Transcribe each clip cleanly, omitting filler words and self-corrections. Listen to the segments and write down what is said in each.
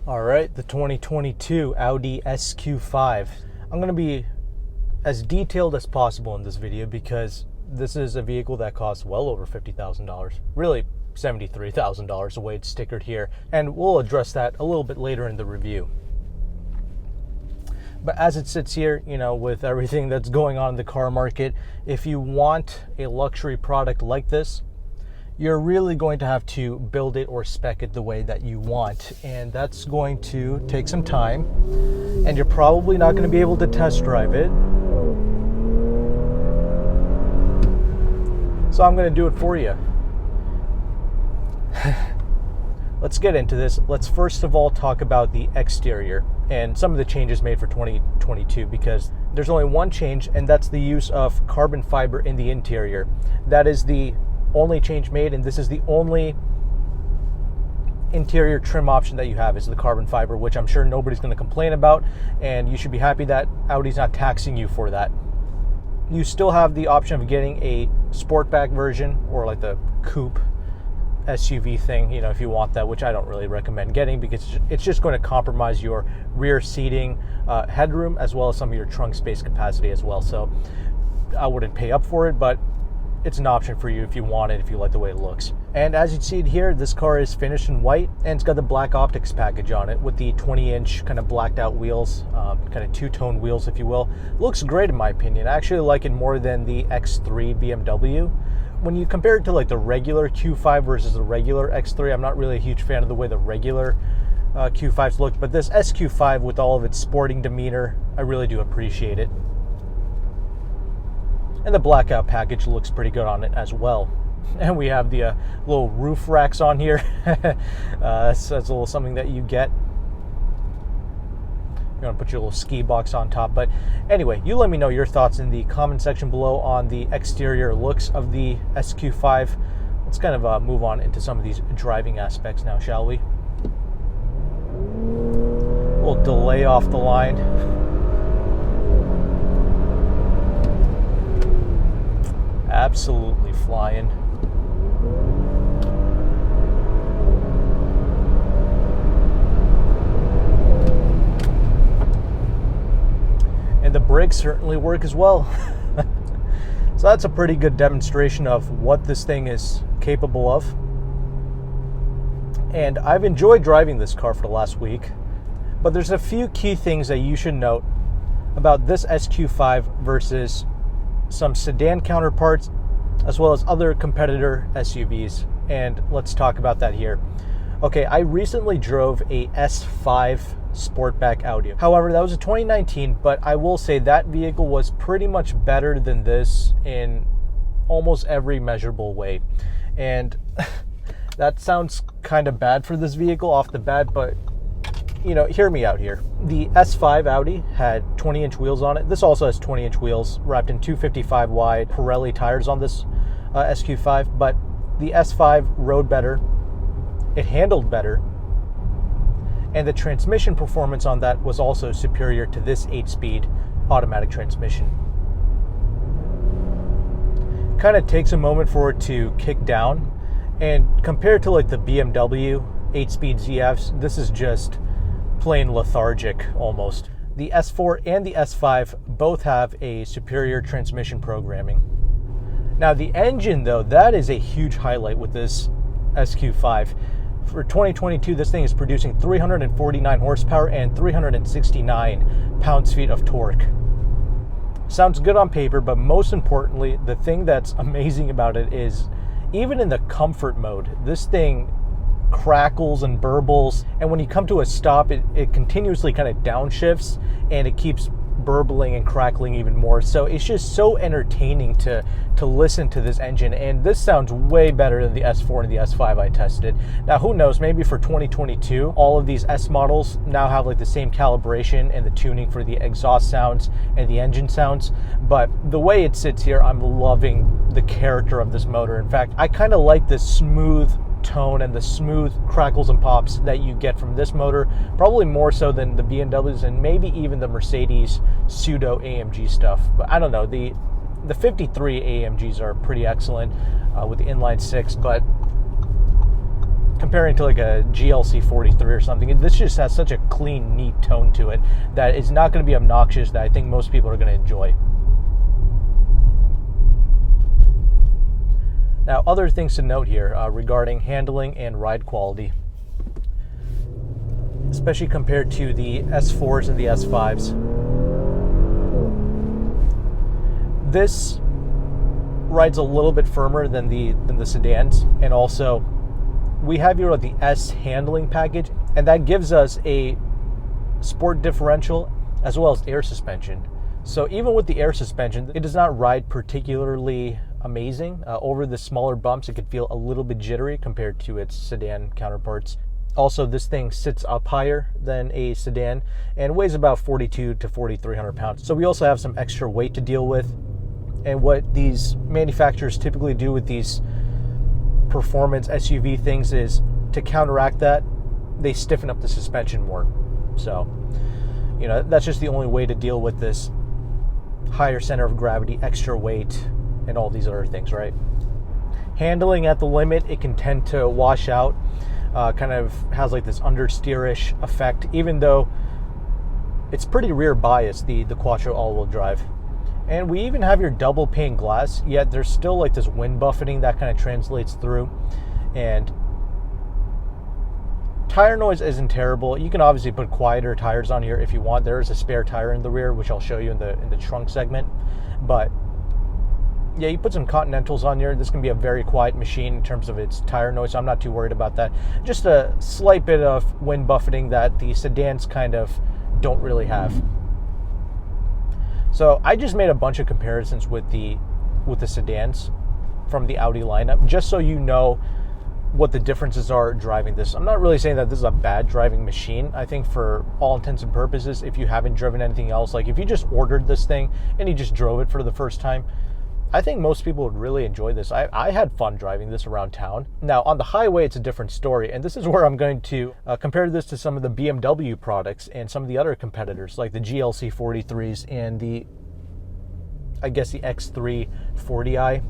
All right, the 2022 Audi SQ5. I'm going to be as detailed as possible in this video because this is a vehicle that costs well over $50,000, really $73,000 the way it's stickered here, and we'll address that a little bit later in the review. But as it sits here, you know, with everything that's going on in the car market, if you want a luxury product like this, you're really going to have to build it or spec it the way that you want. And that's going to take some time. And you're probably not going to be able to test drive it. So I'm going to do it for you. Let's get into this. Let's first of all talk about the exterior and some of the changes made for 2022, because there's only one change, and that's the use of carbon fiber in the interior. That is the only change made, and this is the only interior trim option that you have, is the carbon fiber, which I'm sure nobody's going to complain about, and you should be happy that Audi's not taxing you for that. You still have the option of getting a Sportback version, or like the coupe SUV thing, you know, if you want that, which I don't really recommend getting because it's just going to compromise your rear seating headroom, as well as some of your trunk space capacity as well. So I wouldn't pay up for it, but it's an option for you if you want it, if you like the way it looks. And as you see it here, this car is finished in white, and it's got the black optics package on it with the 20-inch kind of blacked out wheels, kind of two-tone wheels, if you will. Looks great in my opinion. I actually like it more than the X3 BMW. When you compare it to like the regular Q5 versus the regular X3, I'm not really a huge fan of the way the regular Q5s look, but this SQ5 with all of its sporting demeanor, I really do appreciate it. And the blackout package looks pretty good on it as well. And we have the little roof racks on here. That's a little something that you get. You're going to put your little ski box on top. But anyway, you let me know your thoughts in the comment section below on the exterior looks of the SQ5. Let's kind of move on into some of these driving aspects now, shall we? We'll delay off the line. Absolutely flying. And the brakes certainly work as well. So that's a pretty good demonstration of what this thing is capable of. And I've enjoyed driving this car for the last week, but there's a few key things that you should note about this SQ5 versus some sedan counterparts, as well as other competitor SUVs, and let's talk about that here. Okay, I recently drove a S5 Sportback Audi. However, that was a 2019, but I will say that vehicle was pretty much better than this in almost every measurable way. And that sounds kind of bad for this vehicle off the bat, but you know, hear me out here. The S5 Audi had 20-inch wheels on it. This also has 20-inch wheels wrapped in 255 wide Pirelli tires on this SQ5, but the S5 rode better, it handled better, and the transmission performance on that was also superior to this 8-speed automatic transmission. Kind of takes a moment for it to kick down, and compared to like the BMW 8-speed ZFs, this is just plain lethargic almost. The S4 and the S5 both have a superior transmission programming. Now the engine though, that is a huge highlight with this SQ5. For 2022, this thing is producing 349 horsepower and 369 pounds-feet of torque. Sounds good on paper, but most importantly, the thing that's amazing about it is even in the comfort mode, this thing crackles and burbles, and when you come to a stop, it continuously kind of downshifts, and it keeps burbling and crackling even more. So it's just so entertaining to listen to this engine, and this sounds way better than the S4 and the S5 I tested. Now who knows, maybe for 2022 all of these S models now have like the same calibration and the tuning for the exhaust sounds and the engine sounds, but the way it sits here, I'm loving the character of this motor. In fact, I kind of like this smooth tone and the smooth crackles and pops that you get from this motor, probably more so than the BMWs and maybe even the Mercedes pseudo AMG stuff. But I don't know, the 53 AMGs are pretty excellent with the inline six, but comparing to like a GLC 43 or something, this just has such a clean, neat tone to it that it's not going to be obnoxious, that I think most people are going to enjoy. Now, other things to note here regarding handling and ride quality, especially compared to the S4s and the S5s. This rides a little bit firmer than the sedans, and also we have here the S handling package, and that gives us a sport differential as well as air suspension. So even with the air suspension, it does not ride particularly amazing. Over the smaller bumps, it could feel a little bit jittery compared to its sedan counterparts. Also, this thing sits up higher than a sedan and weighs about 4,200 to 4,300 pounds. So we also have some extra weight to deal with. And what these manufacturers typically do with these performance SUV things is, to counteract that, they stiffen up the suspension more. So, you know, that's just the only way to deal with this higher center of gravity, extra weight, and all these other things, right? Handling at the limit, it can tend to wash out, kind of has like this understeerish effect, even though it's pretty rear biased, the Quattro all-wheel drive. And we even have your double pane glass, yet there's still like this wind buffeting that kind of translates through. And tire noise isn't terrible. You can obviously put quieter tires on here if you want. There is a spare tire in the rear, which I'll show you in the trunk segment. But yeah, you put some Continentals on here. This can be a very quiet machine in terms of its tire noise, so I'm not too worried about that. Just a slight bit of wind buffeting that the sedans kind of don't really have. So I just made a bunch of comparisons with the sedans from the Audi lineup, just so you know what the differences are driving this. I'm not really saying that this is a bad driving machine. I think for all intents and purposes, if you haven't driven anything else, like if you just ordered this thing and you just drove it for the first time, I think most people would really enjoy this. I had fun driving this around town. Now, on the highway, it's a different story, and this is where I'm going to compare this to some of the BMW products and some of the other competitors, like the GLC 43s and the X3 40i.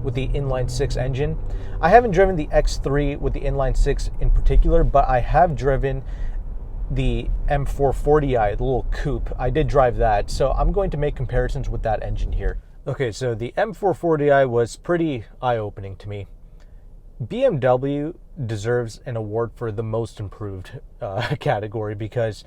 With the inline-6 engine. I haven't driven the X3 with the inline-6 in particular, but I have driven the M440i, the little coupe. I did drive that, so I'm going to make comparisons with that engine here. Okay, so the M440i was pretty eye-opening to me. BMW deserves an award for the most improved category, because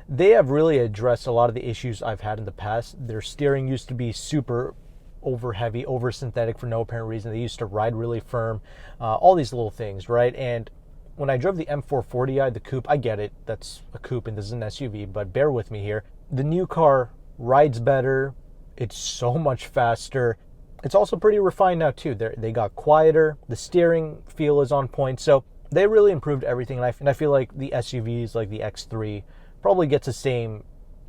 they have really addressed a lot of the issues I've had in the past. Their steering used to be super over heavy, over synthetic for no apparent reason. They used to ride really firm, all these little things, right? And when I drove the M440i, the coupe, I get it, that's a coupe and this is an SUV, but bear with me here. The new car rides better, it's so much faster. It's also pretty refined now too. They got quieter, the steering feel is on point, so they really improved everything, and I feel like the SUVs like the X3 probably gets the same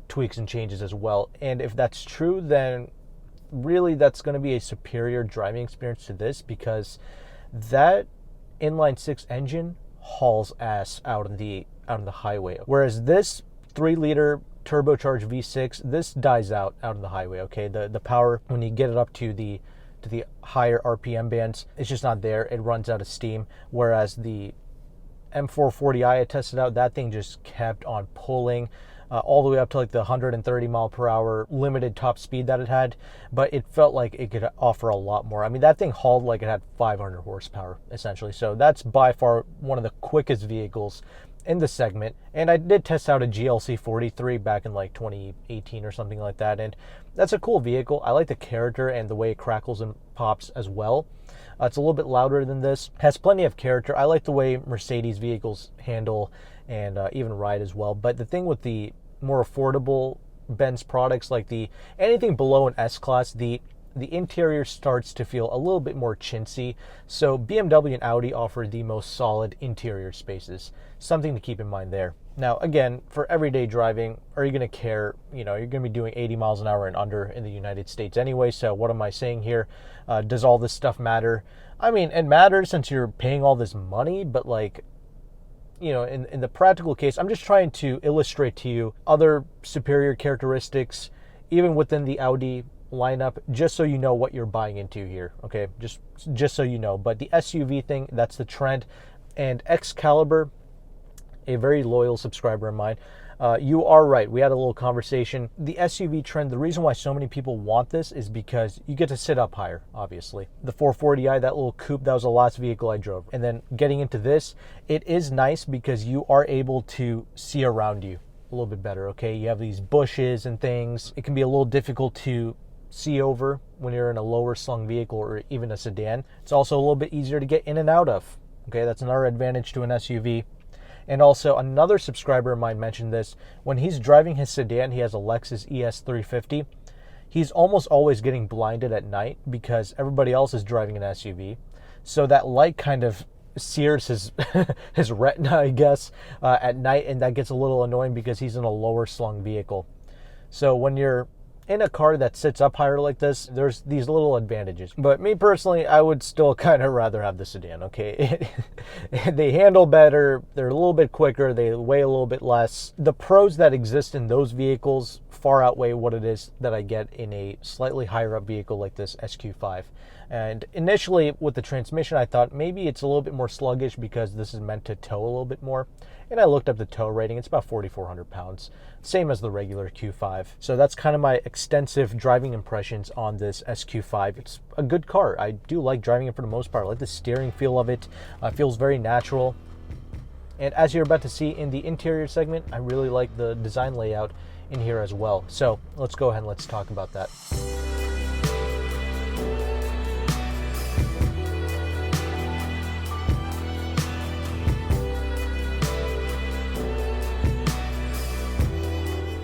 tweaks and changes as well. And if that's true, then really that's going to be a superior driving experience to this, because that inline-6 engine hauls ass out on the highway, whereas this 3-liter turbocharged V6, this dies out on the highway. Okay, the power when you get it up to the higher RPM bands, it's just not there. It runs out of steam. Whereas the M440i I tested out, that thing just kept on pulling all the way up to like the 130 mile per hour limited top speed that it had, but it felt like it could offer a lot more. I mean, that thing hauled like it had 500 horsepower essentially, so that's by far one of the quickest vehicles in the segment. And I did test out a GLC 43 back in like 2018 or something like that, and that's a cool vehicle. I like the character and the way it crackles and pops as well. It's a little bit louder than this, has plenty of character. I like the way Mercedes vehicles handle and even ride as well. But the thing with the more affordable Benz products, like anything below an S-Class, the interior starts to feel a little bit more chintzy. So BMW and Audi offer the most solid interior spaces. Something to keep in mind there. Now, again, for everyday driving, are you going to care? You know, you're going to be doing 80 miles an hour and under in the United States anyway, so what am I saying here? Does all this stuff matter? I mean, it matters since you're paying all this money, but like, you know, in the practical case, I'm just trying to illustrate to you other superior characteristics, even within the Audi lineup, just so you know what you're buying into here, okay? Just so you know. But the SUV thing, that's the trend. And Excalibur, a very loyal subscriber of mine, you are right. We had a little conversation. The SUV trend, the reason why so many people want this is because you get to sit up higher, obviously. The 440i, that little coupe, that was the last vehicle I drove. And then getting into this, it is nice because you are able to see around you a little bit better, okay? You have these bushes and things. It can be a little difficult to see over when you're in a lower slung vehicle or even a sedan. It's also a little bit easier to get in and out of, okay? That's another advantage to an SUV. And also, another subscriber of mine mentioned this. When he's driving his sedan, he has a Lexus ES350. He's almost always getting blinded at night because everybody else is driving an SUV. So that light kind of sears his his retina, I guess, at night, and that gets a little annoying because he's in a lower slung vehicle. So when you're in a car that sits up higher like this, there's these little advantages. But me personally, I would still kind of rather have the sedan, okay? They handle better, they're a little bit quicker, they weigh a little bit less. The pros that exist in those vehicles far outweigh what it is that I get in a slightly higher up vehicle like this SQ5. And initially with the transmission, I thought maybe it's a little bit more sluggish because this is meant to tow a little bit more. And I looked up the tow rating, it's about 4,400 pounds, same as the regular Q5. So that's kind of my extensive driving impressions on this SQ5. It's a good car. I do like driving it for the most part. I like the steering feel of it. It feels very natural. And as you're about to see in the interior segment, I really like the design layout in here as well. So let's go ahead and let's talk about that.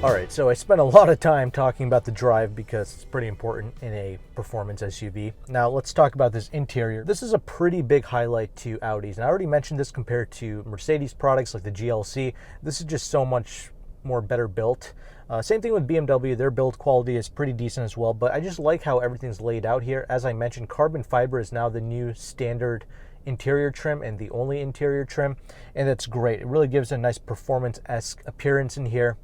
All right, so I spent a lot of time talking about the drive because it's pretty important in a performance SUV. Now let's talk about this interior. This is a pretty big highlight to Audis. And I already mentioned this compared to Mercedes products like the GLC. This is just so much more better built. Same thing with BMW. Their build quality is pretty decent as well, but I just like how everything's laid out here. As I mentioned, carbon fiber is now the new standard interior trim and the only interior trim, and that's great. It really gives a nice performance-esque appearance in here.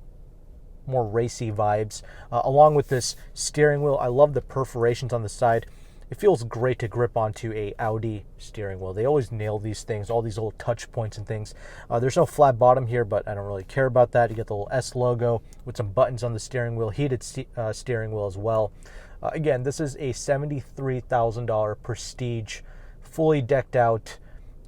More racy vibes, along with this steering wheel. I love the perforations on the side. It feels great to grip onto a Audi steering wheel. They always nail these things, all these little touch points and things. There's no flat bottom here, but I don't really care about that. You get the little S logo with some buttons on the steering wheel, heated steering wheel as well. Again, this is a $73,000 prestige, fully decked out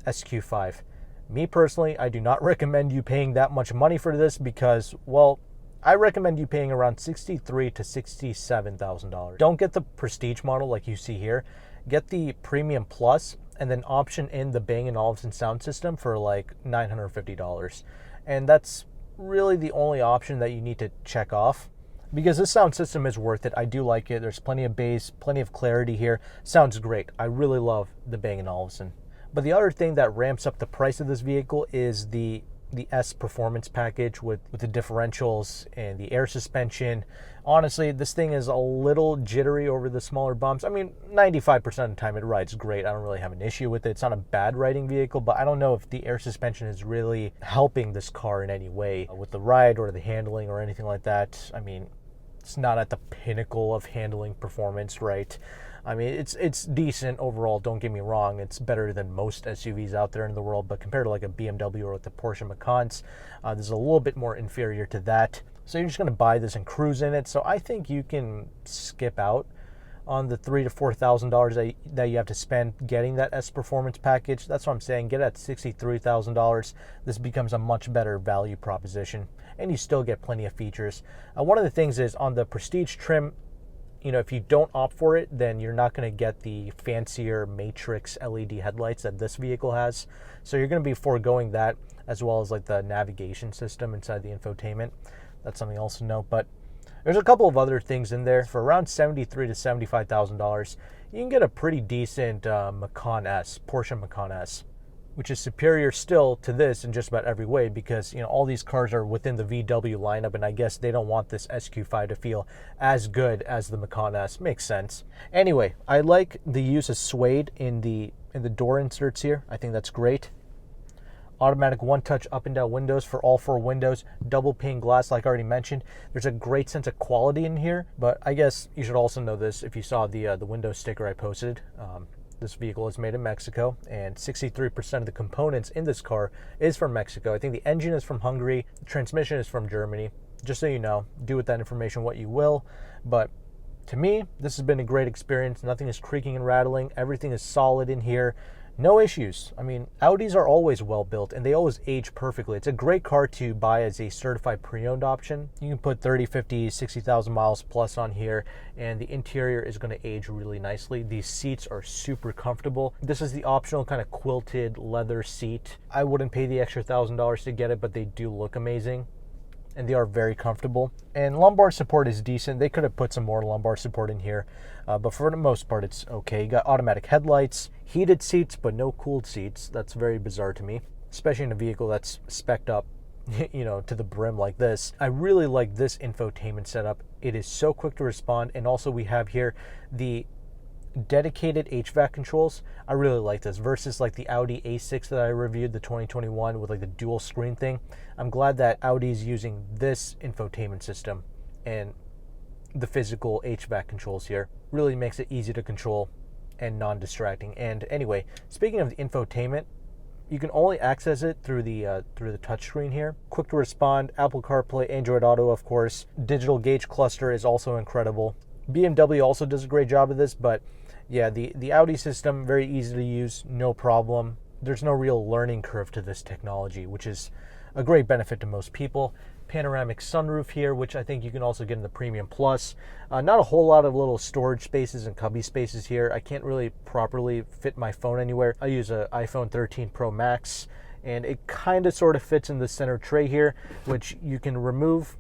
SQ5. Me personally, I do not recommend you paying that much money for this because, well, I recommend you paying around $63,000 to $67,000. Don't get the Prestige model like you see here. Get the Premium Plus and then option in the Bang & Olufsen sound system for like $950. And that's really the only option that you need to check off because this sound system is worth it. I do like it. There's plenty of bass, plenty of clarity here. Sounds great. I really love the Bang & Olufsen. But the other thing that ramps up the price of this vehicle is the S performance package with the differentials and the air suspension. Honestly, this thing is a little jittery over the smaller bumps. I mean, 95% of the time it rides great. I don't really have an issue with it. It's not a bad riding vehicle, but I don't know if the air suspension is really helping this car in any way with the ride or the handling or anything like that. I mean, it's not at the pinnacle of handling performance, right? I mean, it's decent overall, don't get me wrong. It's better than most SUVs out there in the world, but compared to like a BMW or like the Porsche Macans, this is a little bit more inferior to that. So you're just going to buy this and cruise in it. So I think you can skip out on the $3,000 to $4,000 that you have to spend getting that S Performance package. That's what I'm saying. Get it at $63,000. This becomes a much better value proposition, and you still get plenty of features. One of the things is on the Prestige trim, you know, if you don't opt for it, then you're not going to get the fancier matrix LED headlights that this vehicle has. So you're going to be foregoing that, as well as like the navigation system inside the infotainment. That's something else to note. But there's a couple of other things in there. For around $73,000 to $75,000, you can get a pretty decent Macan S, Porsche Macan S, which is superior still to this in just about every way because, you know, all these cars are within the VW lineup, and I guess they don't want this SQ5 to feel as good as the Macan S. Makes sense. Anyway, I like the use of suede in the door inserts here. I think that's great. Automatic one-touch up and down windows for all 4 windows. Double pane glass, like I already mentioned. There's a great sense of quality in here, but I guess you should also know this if you saw the window sticker I posted. This vehicle is made in Mexico, and 63% of the components in this car is from Mexico. I think the engine is from Hungary, the transmission is from Germany. Just so you know, do with that information what you will. But to me, this has been a great experience. Nothing is creaking and rattling. Everything is solid in here. No issues. I mean, Audis are always well built and they always age perfectly. It's a great car to buy as a certified pre-owned option. You can put 30, 50, 60,000 miles plus on here, and the interior is going to age really nicely. These seats are super comfortable. This is the optional kind of quilted leather seat. I wouldn't pay the extra $1,000 to get it, but they do look amazing. And they are very comfortable. And lumbar support is decent. They could have put some more lumbar support in here, but for the most part, it's okay. You got automatic headlights, heated seats, but no cooled seats. That's very bizarre to me, especially in a vehicle that's spec'd up, you know, to the brim like this. I really like this infotainment setup. It is so quick to respond, and also we have here the dedicated HVAC controls. I really like this versus like the Audi A6 that I reviewed, the 2021 with like the dual screen thing. I'm glad that Audi's using this infotainment system, and the physical HVAC controls here really makes it easy to control and non-distracting. And anyway, speaking of the infotainment, you can only access it through the touchscreen here. Quick to respond, Apple CarPlay, Android Auto, of course. Digital gauge cluster is also incredible. BMW also does a great job of this, but yeah, the Audi system, very easy to use, no problem. There's no real learning curve to this technology, which is a great benefit to most people. Panoramic sunroof here, which I think you can also get in the Premium Plus. Not a whole lot of little storage spaces and cubby spaces here. I can't really properly fit my phone anywhere. I use an iPhone 13 Pro Max, and it kind of sort of fits in the center tray here, which you can remove.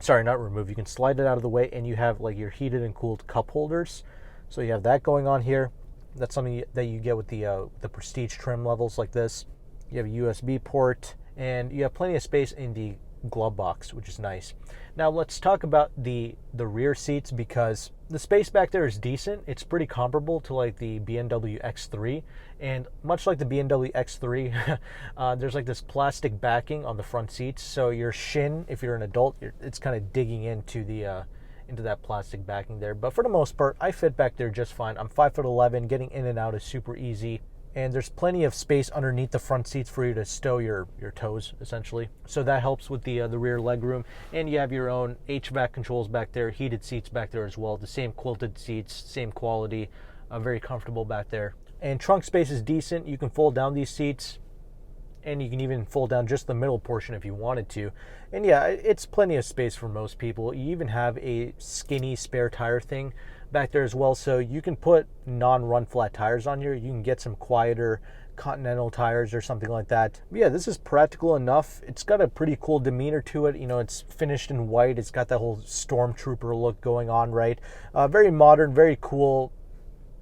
Sorry, not remove. You can slide it out of the way, and you have like your heated and cooled cup holders. So you have that going on here. That's something that you get with the Prestige trim levels like this. You have a USB port, and you have plenty of space in the glove box, which is nice. Now let's talk about the rear seats, because the space back there is decent. It's pretty comparable to like the BMW X3, and much like the BMW X3, there's like this plastic backing on the front seats, so your shin, if you're an adult, it's kind of digging into that plastic backing there. But for the most part, I fit back there just fine. I'm 5'11", getting in and out is super easy. And there's plenty of space underneath the front seats for you to stow your toes, essentially. So that helps with the rear leg room. And you have your own HVAC controls back there, heated seats back there as well. The same quilted seats, same quality, very comfortable back there. And trunk space is decent. You can fold down these seats, and you can even fold down just the middle portion if you wanted to. And yeah, it's plenty of space for most people. You even have a skinny spare tire thing back there as well, so you can put non-run flat tires on here. You can get some quieter Continental tires or something like that. But yeah, this is practical enough. It's got a pretty cool demeanor to it. You know, it's finished in white. It's got that whole stormtrooper look going on, right? Very modern, very cool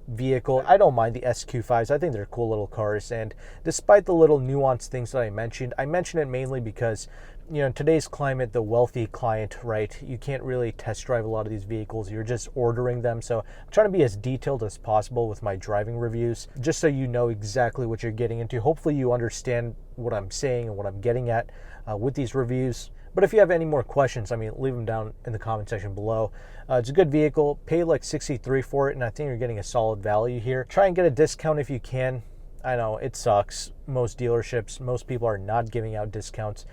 vehicle. I don't mind the SQ5s. I think they're cool little cars, and despite the little nuanced things that I mentioned it mainly because, you know, in today's climate, the wealthy client, right, you can't really test drive a lot of these vehicles. You're just ordering them. So I'm trying to be as detailed as possible with my driving reviews, just so you know exactly what you're getting into. Hopefully you understand what I'm saying and what I'm getting at with these reviews. But if you have any more questions, I mean, leave them down in the comment section below. It's a good vehicle. Pay like $63 for it, and I think you're getting a solid value here. Try and get a discount if you can. I know it sucks. Most dealerships, most people are not giving out discounts.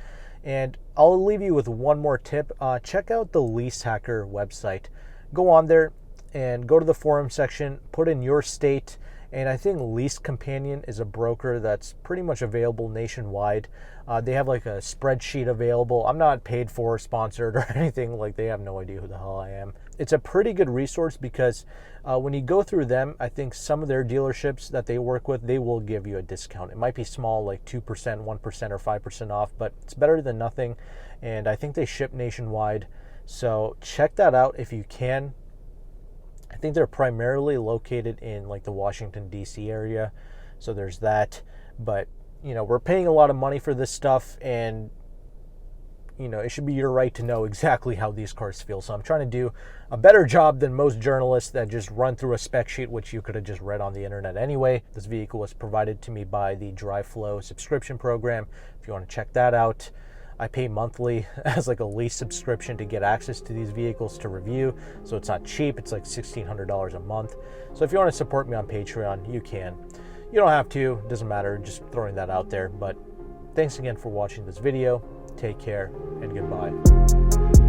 And I'll leave you with one more tip. Check out the Lease Hacker website. Go on there and go to the forum section, put in your state, and I think Lease Companion is a broker that's pretty much available nationwide. They have like a spreadsheet available. I'm not paid for, sponsored, or anything. Like, they have no idea who the hell I am. It's a pretty good resource because when you go through them, I think some of their dealerships that they work with, they will give you a discount. It might be small, like 2%, 1%, or 5% off, but it's better than nothing. And I think they ship nationwide. So check that out if you can. I think they're primarily located in like the Washington, D.C. area. So there's that. But, you know, we're paying a lot of money for this stuff, and you know, it should be your right to know exactly how these cars feel. So I'm trying to do a better job than most journalists that just run through a spec sheet, which you could have just read on the internet anyway. This vehicle was provided to me by the DriveFlow subscription program. If you want to check that out, I pay monthly as like a lease subscription to get access to these vehicles to review. So it's not cheap. It's like $1,600 a month. So if you want to support me on Patreon, you can. You don't have to. It doesn't matter. Just throwing that out there. But thanks again for watching this video. Take care and goodbye.